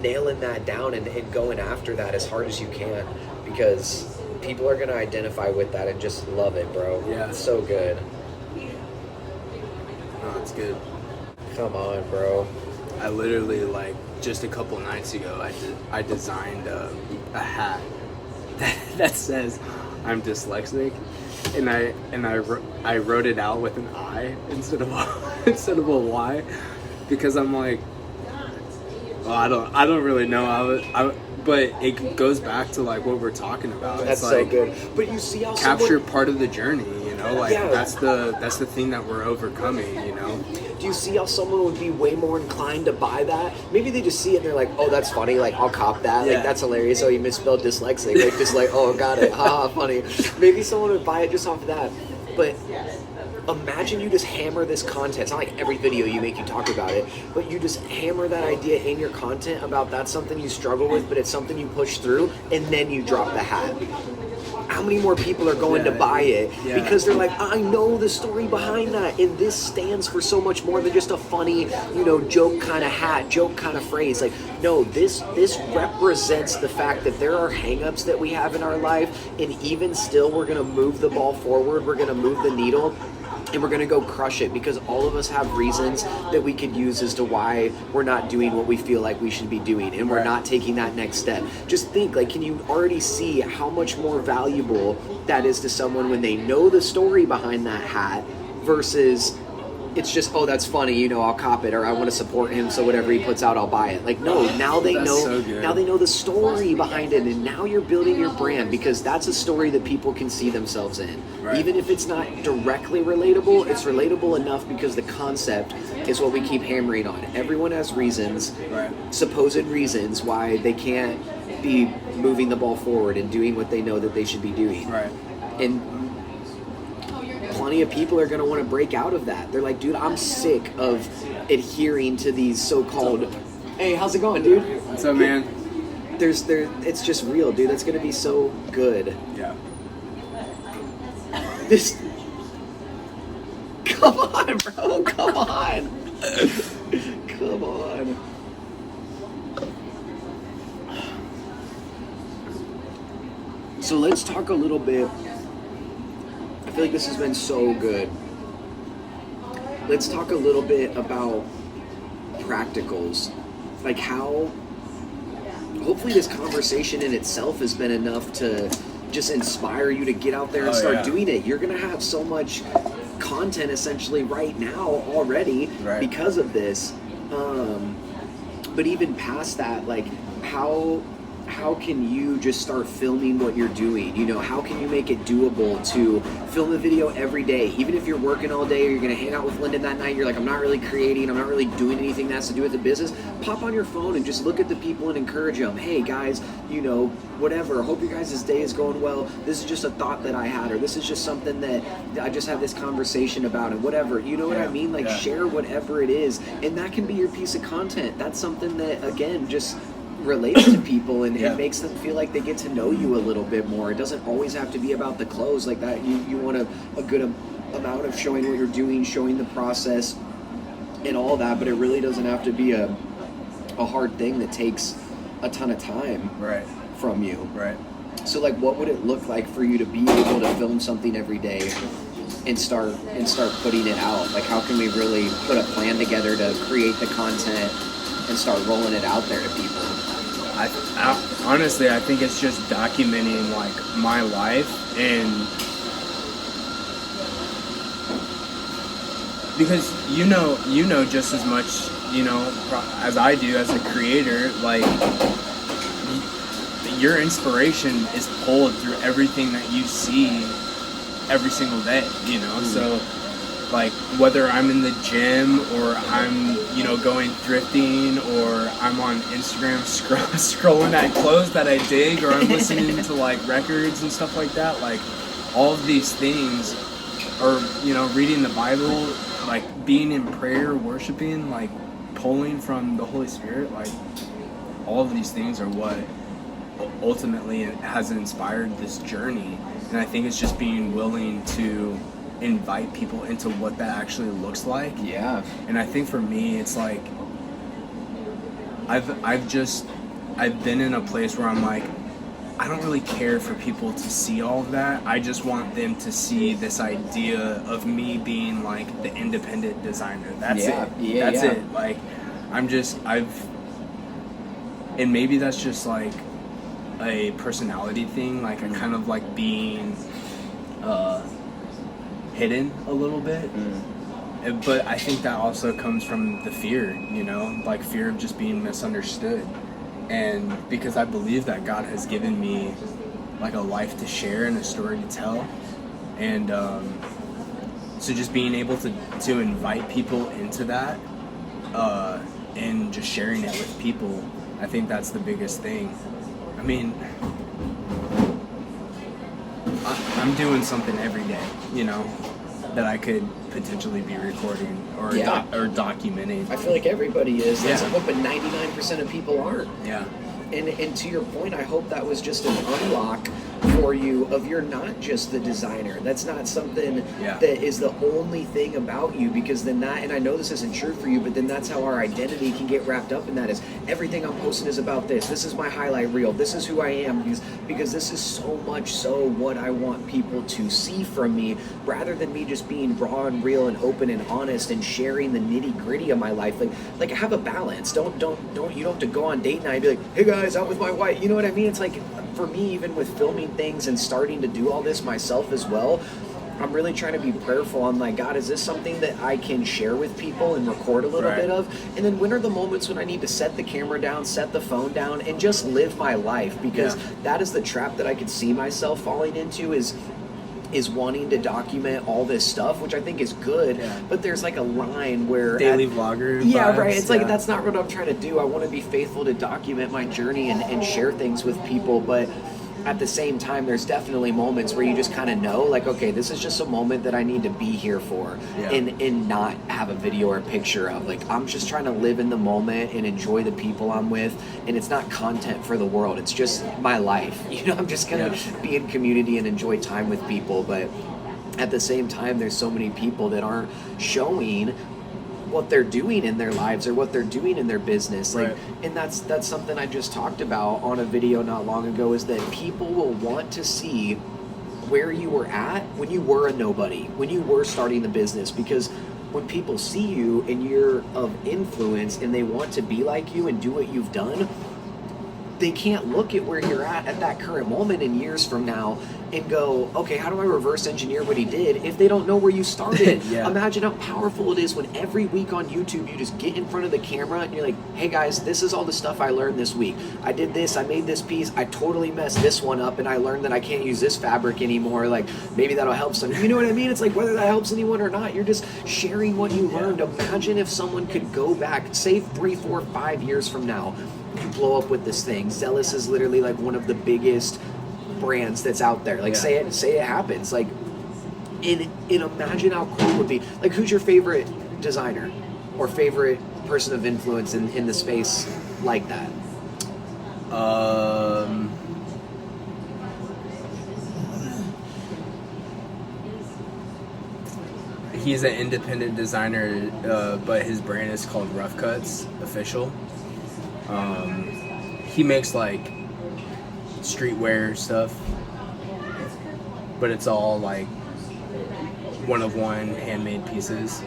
nailing that down and going after that as hard as you can, because people are going to identify with that and just love it, bro. Yeah. It's so good. Oh, it's good. Come on, bro. I literally, like, just a couple nights ago, I designed a hat that says I'm dyslexic, and I wrote it out with an I instead of a Y, because I'm like, well, I don't really know. But it goes back to like what we're talking about. That's it's so like, good. But you see how capture part of the journey, you know, like that's the thing that we're overcoming, you know. Do you see how someone would be way more inclined to buy that? Maybe they just see it and they're like, oh, that's funny, like, I'll cop that. Like, that's hilarious. Oh, you misspelled dyslexic. Like, just like, oh, got it. Haha, funny. Maybe someone would buy it just off of that. But imagine you just hammer this content. It's not like every video you make you talk about it, but you just hammer that idea in your content about that's something you struggle with, but it's something you push through, and then you drop the hat. How many more people are going to buy it because they're like, I know the story behind that, and this stands for so much more than just a funny, joke kind of hat, joke kind of phrase. Like, no, this represents the fact that there are hangups that we have in our life, and even still, we're going to move the ball forward, we're going to move the needle, and we're going to go crush it, because all of us have reasons that we could use as to why we're not doing what we feel like we should be doing, and we're not taking that next step. Just think, like, can you already see how much more valuable that is to someone when they know the story behind that hat versus it's just, oh, that's funny, I'll cop it, or I want to support him, so whatever he puts out, I'll buy it. Like, no, now they know, so now they know the story behind it, and now you're building your brand, because that's a story that people can see themselves in. Right. Even if it's not directly relatable, it's relatable enough because the concept is what we keep hammering on. Everyone has reasons, supposed reasons, why they can't be moving the ball forward and doing what they know that they should be doing. Right. And plenty of people are going to want to break out of that. They're like, dude, I'm sick of adhering to these so-called, hey, how's it going, dude? What's up, man? It's just real, dude. That's going to be so good. Yeah. Come on, bro. Come on. Come on. So let's talk a little bit. I feel like this has been so good. Let's talk a little bit about practicals. Like how, hopefully this conversation in itself has been enough to just inspire you to get out there and start doing it. You're going to have so much content essentially right now already because of this. But even past that, like how can you just start filming what you're doing? How can you make it doable to film a video every day? Even if you're working all day or you're going to hang out with Lyndon that night, you're like, I'm not really creating, I'm not really doing anything that has to do with the business. Pop on your phone and just look at the people and encourage them. Hey guys, whatever, hope your guys' day is going well. This is just a thought that I had, or this is just something that I just had this conversation about, and whatever. You know what I mean? Like share whatever it is, and that can be your piece of content. That's something that, again, just relates to people and it makes them feel like they get to know you a little bit more. It doesn't always have to be about the clothes like that. You want a good amount of showing what you're doing, showing the process and all that, but it really doesn't have to be a hard thing that takes a ton of time from you. Right. So like, what would it look like for you to be able to film something every day and start putting it out? Like, how can we really put a plan together to create the content and start rolling it out there to people? Honestly, I think it's just documenting like my life, and because you know just as much as I do as a creator, like your inspiration is pulled through everything that you see every single day, so like whether I'm in the gym or I'm going thrifting or I'm on Instagram scrolling at clothes that I dig, or I'm listening to like records and stuff like that, like all of these things, or reading the Bible, like being in prayer, worshiping, like pulling from the Holy Spirit, like all of these things are what ultimately has inspired this journey. And I think it's just being willing to invite people into what that actually looks like. Yeah. And I think for me, it's like I've been in a place where I'm like, I don't really care for people to see all of that. I just want them to see this idea of me being like the independent designer. That's it. Yeah, That's it. Like and maybe that's just like a personality thing, like a kind of like being hidden a little bit. But I think that also comes from the fear, like fear of just being misunderstood. And because I believe that God has given me like a life to share and a story to tell, and so just being able to invite people into that and just sharing it with people, I think that's the biggest thing. I mean, I'm doing something every day, that I could potentially be recording or or documenting. I feel like everybody is. That's Yeah. what, but 99% of people aren't. Yeah. And to your point, I hope that was just an unlock for you of you're not just the designer. That's not something that is the only thing about you, because then that, and I know this isn't true for you, but then that's how our identity can get wrapped up in that, is everything I'm posting is about this. This is my highlight reel. This is who I am, because this is so much so what I want people to see from me, rather than me just being raw and real and open and honest and sharing the nitty gritty of my life. Like have a balance. Don't you don't have to go on date night and be like, hey guys, out with my wife. You know what I mean? It's like, for me, even with filming things and starting to do all this myself as well, I'm really trying to be prayerful on like, God, is this something that I can share with people and record a little bit of? And then when are the moments when I need to set the camera down, set the phone down, and just live my life? Because that is the trap that I could see myself falling into, is wanting to document all this stuff, which I think is good, but there's like a line where daily vlogger vibes, right, it's like yeah. That's not what I'm trying to do. I want to be faithful to document my journey and share things with people, but at the same time, there's definitely moments where you just kind of know, like, okay, this is just a moment that I need to be here for, and not have a video or a picture of. Like, I'm just trying to live in the moment and enjoy the people I'm with, and it's not content for the world. It's just my life. I'm just gonna be in community and enjoy time with people, but at the same time, there's so many people that aren't showing what they're doing in their lives or what they're doing in their business, and that's something I just talked about on a video not long ago, is that people will want to see where you were at when you were a nobody, when you were starting the business, because when people see you and you're of influence and they want to be like you and do what you've done, they can't look at where you're at that current moment in years from now and go, okay, how do I reverse engineer what he did, if they don't know where you started? Imagine how powerful it is when every week on YouTube you just get in front of the camera and you're like, hey guys, this is all the stuff I learned this week. I did this, I made this piece, I totally messed this one up, and I learned that I can't use this fabric anymore. Like, maybe that'll help some. You know what I mean? It's like, whether that helps anyone or not, you're just sharing what you learned. Imagine if someone could go back, say 3, 4, 5 years from now, you blow up with this thing. Zealous is literally like one of the biggest brands that's out there. Like, say it happens. Like, and imagine how cool it would be. Like, who's your favorite designer or favorite person of influence in the space like that? He's an independent designer, but his brand is called Rough Cuts Official. He makes like streetwear stuff, but it's all like one-of-one handmade pieces.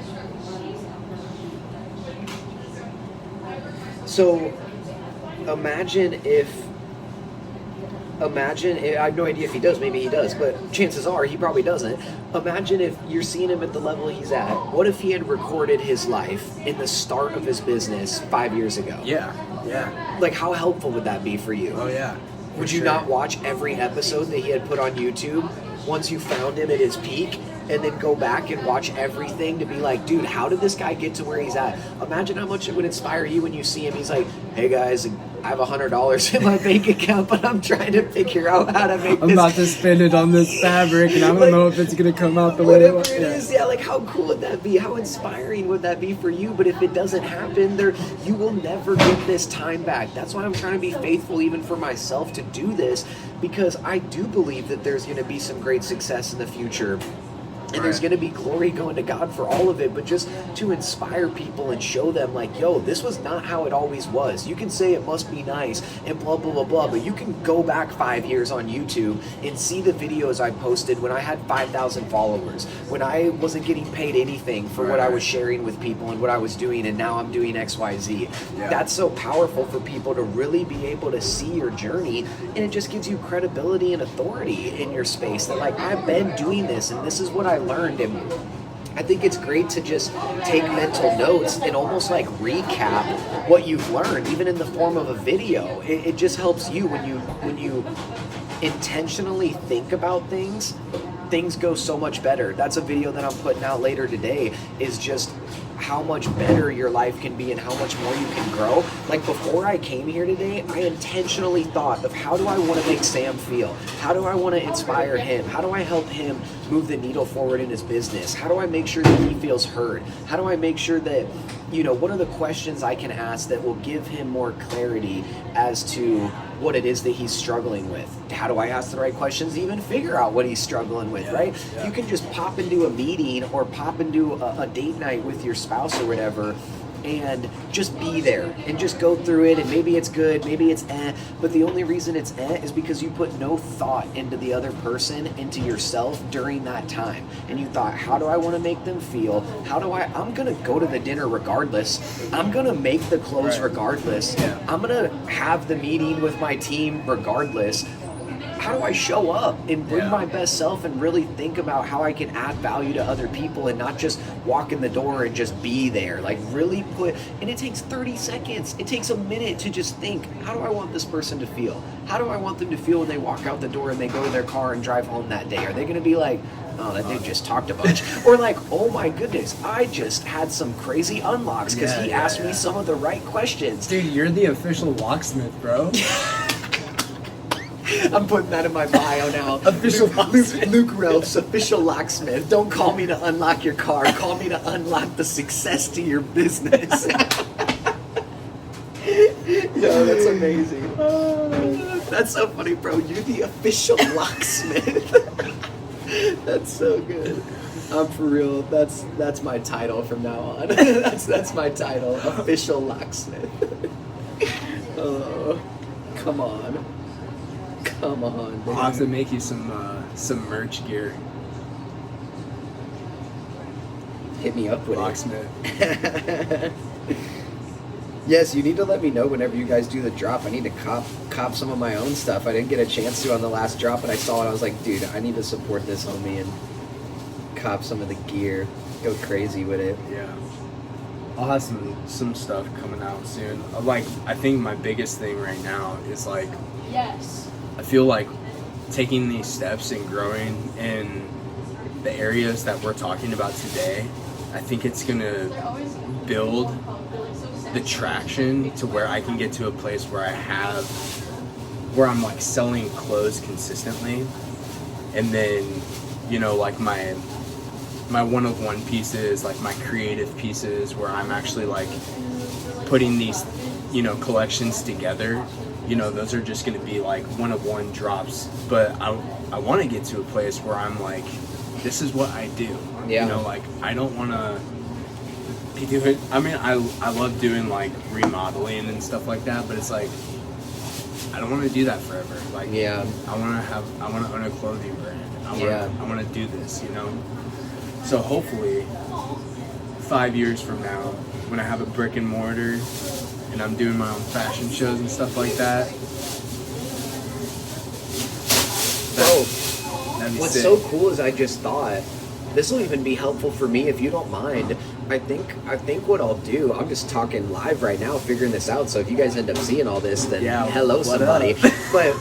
So imagine if I have no idea if he does, maybe he does, but chances are he probably doesn't. Imagine if you're seeing him at the level he's at. What if he had recorded his life in the start of his business 5 years ago? Yeah. Like, how helpful would that be for you? Oh yeah. Would you not watch every episode that he had put on YouTube once you found him at his peak, and then go back and watch everything to be like, dude, how did this guy get to where he's at? Imagine how much it would inspire you when you see him. He's like, hey guys, I have $100 in my bank account, but I'm trying to figure out how to make I'm about to spend it on this fabric, and I don't know if it's gonna come out the way whatever it is. Yeah, like how cool would that be? How inspiring would that be for you? But if it doesn't happen, you will never get this time back. That's why I'm trying to be faithful even for myself to do this, because I do believe that there's going to be some great success in the future. And there's going to be glory going to God for all of it, but just to inspire people and show them like, yo, this was not how it always was. You can say it must be nice and blah, blah, blah, blah, but you can go back 5 years on YouTube and see the videos I posted when I had 5,000 followers, when I wasn't getting paid anything for what I was sharing with people and what I was doing, and now I'm doing X, Y, Z. Yeah. That's so powerful for people to really be able to see your journey, and it just gives you credibility and authority in your space that like, I've been doing this and this is what I learned. And I think it's great to just take mental notes and almost like recap what you've learned, even in the form of a video. It just helps you when you intentionally think about things go so much better. That's a video that I'm putting out later today, is just how much better your life can be and how much more you can grow. Like before I came here today, I intentionally thought of how do I want to make Sam feel? How do I want to inspire him? How do I help him move the needle forward in his business? How do I make sure that he feels heard? How do I make sure that, what are the questions I can ask that will give him more clarity as to what it is that he's struggling with? How do I ask the right questions to even figure out what he's struggling with, right? Yeah. You can just pop into a meeting or pop into a date night with your spouse or whatever and just be there and just go through it, and maybe it's good, maybe it's but the only reason it's is because you put no thought into the other person, into yourself during that time, and you thought, how do I want to make them feel? I'm gonna go to the dinner regardless, I'm gonna make the clothes regardless, I'm gonna have the meeting with my team regardless. How do I show up and bring my best self and really think about how I can add value to other people and not just walk in the door and just be there? Like really and it takes 30 seconds. It takes a minute to just think, how do I want this person to feel? How do I want them to feel when they walk out the door and they go to their car and drive home that day? Are they going to be like, oh, that dude just talked a bunch? Or like, oh my goodness, I just had some crazy unlocks because he asked me some of the right questions. Dude, you're the official locksmith, bro. I'm putting that in my bio now. Official locksmith. Luke Ralph's official locksmith. Don't call me to unlock your car. Call me to unlock the success to your business. Yo, that's amazing. That's so funny, bro. You're the official locksmith. That's so good. I'm for real. That's my title from now on. That's my title. Official locksmith. Oh, come on. Come on, baby. I'll have to make you some merch gear. Hit me up with Locksmith. Yes, you need to let me know whenever you guys do the drop. I need to cop some of my own stuff. I didn't get a chance to on the last drop, but I saw it. I was like, dude, I need to support this homie and cop some of the gear. Go crazy with it. Yeah. I'll have some stuff coming out soon. Like, I think my biggest thing right now is like, I feel like taking these steps and growing in the areas that we're talking about today, I think it's going to build the traction to where I can get to a place where I'm like selling clothes consistently. And then, like my one-of-one pieces, like my creative pieces where I'm actually like putting these, collections together. Those are just going to be like one-of-one drops. But I want to get to a place where I'm like, this is what I do. Yeah. Like I don't want to be doing. I mean, I love doing like remodeling and stuff like that. But it's like I don't want to do that forever. Like I want to own a clothing brand. I want to do this. So hopefully 5 years from now, when I have a brick and mortar and I'm doing my own fashion shows and stuff like that, that'd be What's sick. so cool is I just thought this will even be helpful for me if you don't mind. I think what I'll do, I'm just talking live right now, figuring this out. So if you guys end up seeing all this, then hello what somebody. up? But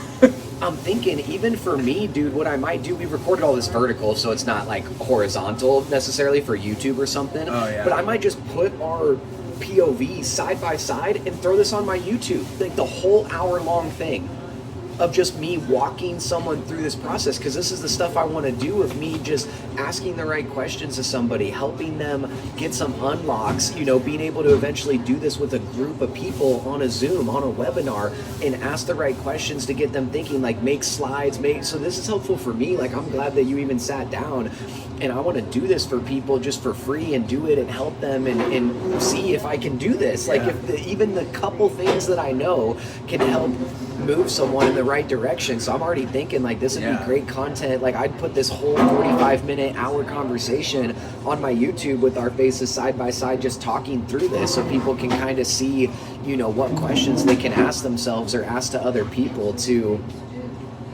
I'm thinking, even for me, dude, what I might do, we recorded all this vertical, so it's not like horizontal necessarily for YouTube or something. Oh, yeah. But I might just put our POV side by side and throw this on my YouTube, like the whole hour-long thing of just me walking someone through this process, because this is the stuff I want to do, of me just asking the right questions to somebody, helping them get some unlocks, being able to eventually do this with a group of people on a Zoom, on a webinar, and ask the right questions to get them thinking, like make slides, so this is helpful for me. Like, I'm glad that you even sat down, and I want to do this for people just for free and do it and help them and see if I can do this. Like, if even the couple things that I know can help move someone in the right direction. So I'm already thinking, like, this would be great content. Like, I'd put this whole 45-minute hour conversation on my YouTube with our faces side by side, just talking through this, so people can kind of see, what questions they can ask themselves or ask to other people to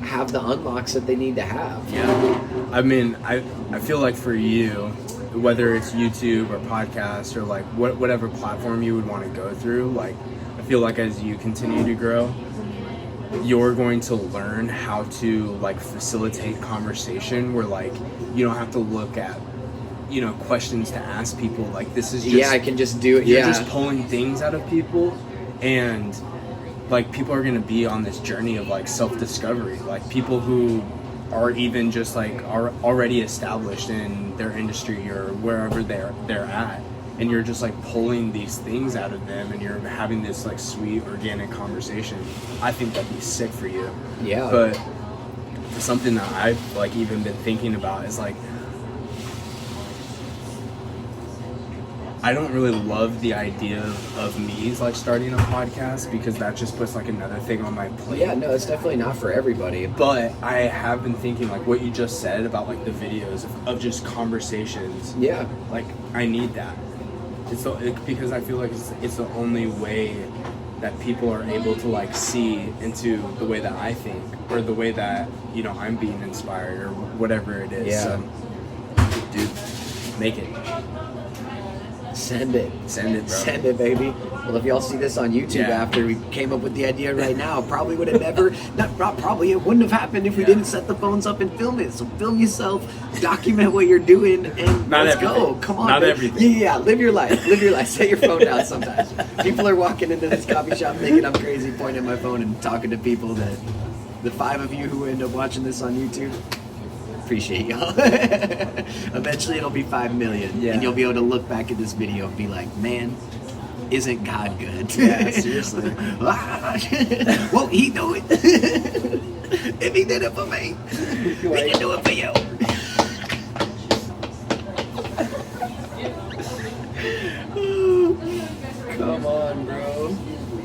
have the unlocks that they need to have. Yeah. I mean, I feel like for you, whether it's YouTube or podcast or like whatever platform you would want to go through, like, I feel like as you continue to grow, you're going to learn how to like facilitate conversation where like you don't have to look at questions to ask people. Like, this is just, I can just do it. You're just pulling things out of people, and like people are going to be on this journey of like self-discovery. Like, people who are even just like are already established in their industry or wherever they're at, and you're just like pulling these things out of them, and you're having this like sweet organic conversation. I think that'd be sick for you. Yeah. But something that I've like even been thinking about is like, I don't really love the idea of me like starting a podcast, because that just puts like another thing on my plate. Yeah, no, it's definitely not for everybody. But I have been thinking, like what you just said about like the videos of just conversations. Yeah. Like, I need that. Because I feel like it's the only way that people are able to like see into the way that I think, or the way that, I'm being inspired, or whatever it is. Yeah. So, dude, make it. Send it, bro. Send it, baby. Well, if y'all see this on YouTube after we came up with the idea right now, probably would have it wouldn't have happened if we didn't set the phones up and film it. So film yourself, document what you're doing, and let's go. Come on. Not everything. Yeah, live your life. Set your phone down sometimes. People are walking into this coffee shop thinking I'm crazy, pointing at my phone and talking to people. That the 5 of you who end up watching this on YouTube, appreciate y'all. Eventually it'll be 5 million, and you'll be able to look back at this video and be like, man, isn't God good? Yeah, seriously. Won't he do it? If he did it for me, he can do it for you. Come on, bro.